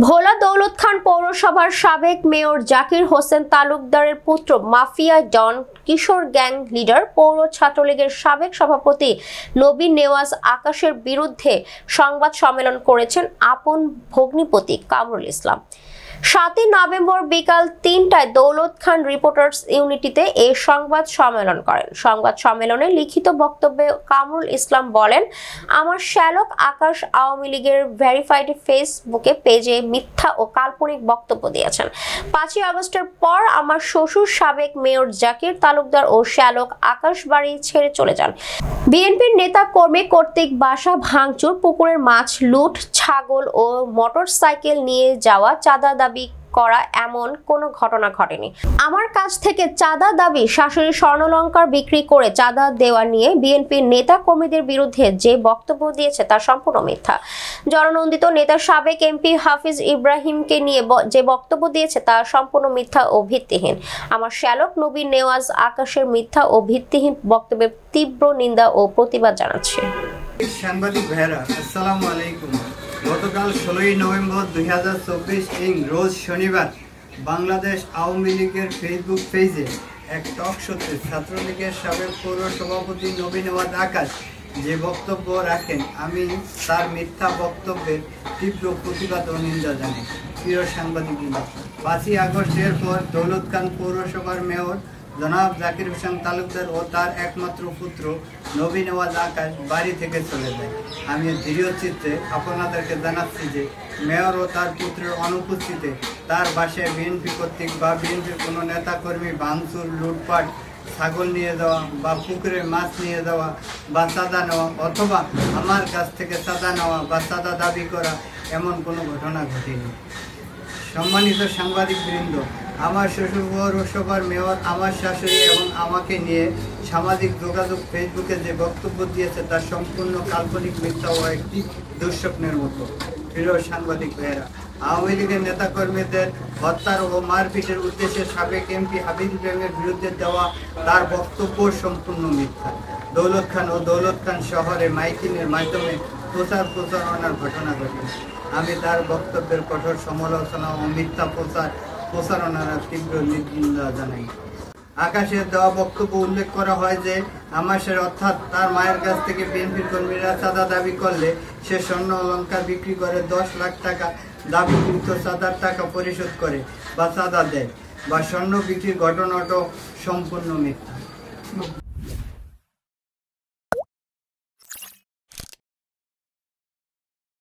ভোলা দৌলত খান পৌরসভার সাবেক মেয়র জাকির হোসেন তালুকদারের পুত্র মাফিয়া ডন কিশোর গ্যাং লিডার পৌর ছাত্রলীগের সাবেক সভাপতি নবী নেওয়াজ আকাশের বিরুদ্ধে সংবাদ সম্মেলন করেছেন আপন ভগ্নিপতি কামরুল ইসলাম। 7 নভেম্বর বিকাল 3টায় দৌলত খান রিপোর্টার্স ইউনিটিতে এই সংবাদ সম্মেলন করেন। সংবাদ সম্মেলনে লিখিত বক্তব্যে কামরুল ইসলাম বলেন, আমার শ্যালক আকাশ আওয়ামী লীগের ভেরিফাইড ফেসবুকে পেজে মিথ্যা ও কাল্পনিক বক্তব্য দিয়েছেন। 5ই আগস্টের পর আমার শ্বশুর সাবেক মেয়র জাকির তালুকদার ও শ্যালক আকাশ বাড়ি ছেড়ে চলে যান। বিএনপির নেতা কর্মী কর্তৃক বাসা ভাঙচুর, পুকুরের মাছ লুট, ছাগল ও মোটরসাইকেল নিয়ে যাওয়া, চাঁদা দাবি করা এমন কোনো ঘটনা ঘটেনি। আমার কাছ থেকে চাঁদা দাবি, শাশুড়ি স্বর্ণালংকার বিক্রি করে চাঁদা দেওয়া নিয়ে বিএনপির নেতা কর্মীদের বিরুদ্ধে যে বক্তব্য দিয়েছে তা সম্পূর্ণ মিথ্যা। জননন্দিত নেতা সাবেক এমপি হাফিজ ইব্রাহিমকে নিয়ে যে বক্তব্য দিয়েছে তা সম্পূর্ণ মিথ্যা ও ভিত্তিহীন। আমার শ্যালক নবী নেওয়াজ আকাশের মিথ্যা ও ভিত্তিহীন বক্তব্যের তীব্র নিন্দা ও প্রতিবাদ জানাচ্ছে। সাংবাদিক ভাইরা, আসসালামু আলাইকুম। গতকাল 16 নভেম্বর 2024 রোজ শনিবার বাংলাদেশ আওয়ামী লীগের ফেসবুক পেজে এক টক শোতে ছাত্রলীগের সাবেক পৌর সভাপতি নবী নেওয়াজ আকাশ যে বক্তব্য রাখেন, আমি তার মিথ্যা বক্তব্যের তীব্র প্রতিবাদ ও নিন্দা জানাই। প্রিয় সাংবাদিকবৃন্দ, 5ই আগস্টের পর দৌলত খান পৌরসভার মেয়র জনাব জাকির হোসেন তালুকদার ও তার একমাত্র পুত্র নবী নেওয়াজ আকাশ বাড়ি থেকে চলে যায়। আমি দৃঢ় চিত্তে আপনাদেরকে জানাচ্ছি যে মেয়র ও তার পুত্রের অনুপস্থিতিতে তার বাসায় বিএনপি কর্তৃক বা বিএনপির কোনো নেতাকর্মী ভাঙচুর, লুটপাট, ছাগল নিয়ে যাওয়া বা পুকুরে মাছ নিয়ে যাওয়া বা চাঁদা নেওয়া অথবা আমার কাছ থেকে চাঁদা নেওয়া বা চাঁদা দাবি করা এমন কোনো ঘটনা ঘটেনি। সম্মানিত সাংবাদিকবৃন্দ, আমার শ্বশুর পৌরসভার মেয়র আমার শাশুড়ি এবং আমাকে নিয়ে সামাজিক যোগাযোগ ফেসবুকে যে বক্তব্য দিয়েছে তা সম্পূর্ণ কাল্পনিক, মিথ্যা ও একটি দুঃস্বপ্নের মতো। প্রিয় সাংবাদিক ভাইয়েরা, আওয়ামী লীগের নেতাকর্মীদের হত্যার ও মারপিটের উদ্দেশ্যে সাবেক এমপি হাফিজ ইব্রাহিমের বিরুদ্ধে দেওয়া তার বক্তব্য সম্পূর্ণ মিথ্যা। দৌলত খান ও দৌলত খান শহরে মাইকিংয়ের মাধ্যমে প্রচারণার ঘটনা ঘটে। আমি তার বক্তব্যের কঠোর সমালোচনা ও মিথ্যা প্রচারণার তীব্র নিন্দা জানাই। আকাশের দেওয়া বক্তব্য উল্লেখ করা হয় যে আমাশের অর্থাৎ তার মায়ের কাছ থেকে বিএনপির কর্মীরা চাঁদা দাবি করলে সে স্বর্ণ অলংকার বিক্রি করে 10 লাখ টাকা দাবিকৃত চাঁদার টাকা পরিশোধ করে বা চাঁদা দেয় বা স্বর্ণ বিক্রির ঘটনাটাও সম্পূর্ণ মিথ্যা।